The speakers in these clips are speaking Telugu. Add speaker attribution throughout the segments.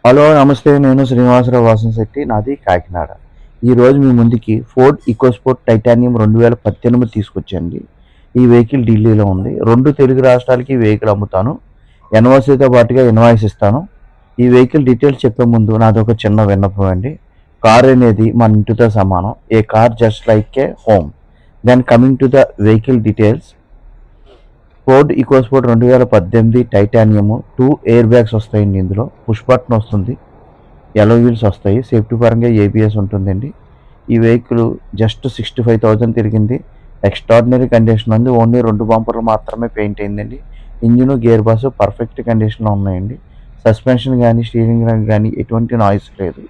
Speaker 1: హలో నమస్తే. నేను శ్రీనివాసరావు వాసంశెట్టి, నాది కాకినాడ. ఈరోజు మీ ముందుకి ఫోర్డ్ ఈకోస్పోర్ట్ టైటానియం 2018 తీసుకొచ్చండి. ఈ వెహికల్ ఢిల్లీలో ఉంది. 2 తెలుగు రాష్ట్రాలకి ఈ వెహికల్ అమ్ముతాను. ఎన్ఓసితో పాటుగా ఇన్వాయిస్ ఇస్తాను. ఈ వెహికల్ డీటెయిల్స్ చెప్పే ముందు నాదొక చిన్న విన్నపం అండి. కార్ అనేది మన ఇంటితో సమానం. A car just like a home. Then coming to the vehicle details. Ford EcoSport 2018 titanium 2 air bags వస్తాయండి. ఇందులో పుష్ బటన్ వస్తుంది, ఎలో వీల్స్ వస్తాయి, సేఫ్టీ పరంగా ఏబిఎస్ ఉంటుందండి. ఈ వెహికల్ జస్ట్ 65,000 తిరిగింది. ఎక్స్ట్రాడినరీ కండిషన్ ఉంది. ఓన్లీ 2 బంపర్లు మాత్రమే పెయింట్ అయిందండి. ఇంజిన్, గేర్ బాక్స్ పర్ఫెక్ట్ కండిషన్లో ఉన్నాయండి. సస్పెన్షన్ కానీ స్టీరింగ్ కానీ ఎటువంటి నాయిస్ లేదు.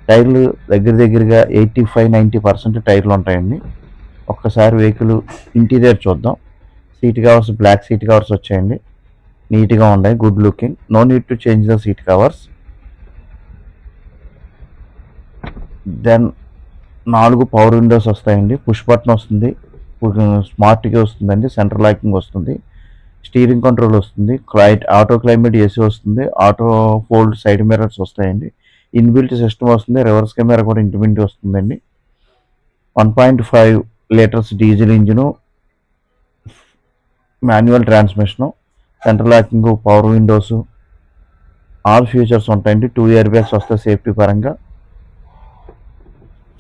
Speaker 1: టైర్లు దగ్గరగా 85-90% టైర్లు ఉంటాయండి. ఒక్కసారి వెహికల్ ఇంటీరియర్ చూద్దాం. Seat covers black seat covers వచ్చాయండి. నీట్గా ఉన్నాయి, good looking. No need to change the seat covers. Then 4 power windows వస్తాయండి. పుష్ బటన్ వస్తుంది, స్మార్ట్గా వస్తుందండి. సెంటర్ లాకింగ్ వస్తుంది, స్టీరింగ్ కంట్రోల్ వస్తుంది, ఆటో క్లైమేట్ ఏసీ వస్తుంది, ఆటో ఫోల్డ్ సైడ్ మిర్రర్స్ వస్తాయండి. ఇన్బిల్ట్ సిస్టమ్ వస్తుంది, రివర్స్ కెమెరా కూడా ఇంటిమింటి వస్తుందండి. 1.5 litres diesel engine, manual transmission, centre locking, power windows, all features ఉంటాయండి. 2 ఇయర్ బ్యాగ్స్ వస్తాయి సేఫ్టీ పరంగా.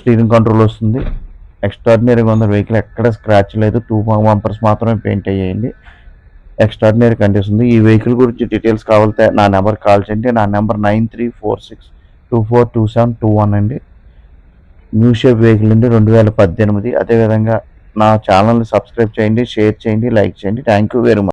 Speaker 1: స్టీరింగ్ కంట్రోల్ వస్తుంది. ఎక్స్ట్రాడినరీగా ఉంది వెహికల్, ఎక్కడ స్క్రాచ్ లేదు. 2 బంపర్స్ మాత్రమే పెయింట్ అయ్యాయండి. ఎక్స్ట్రాడినరీ కండిషన్ ఉంది. ఈ వెహికల్ గురించి డీటెయిల్స్ కావాలంటే నా నెంబర్ కాల్ చేయండి. నా నెంబర్ 9346242721 అండి. న్యూ షేప్ వెహికల్ అండి, 2018. అదేవిధంగా నా ఛానల్ని సబ్స్క్రైబ్ చేయండి, షేర్ చేయండి, లైక్ చేయండి. Thank you very much.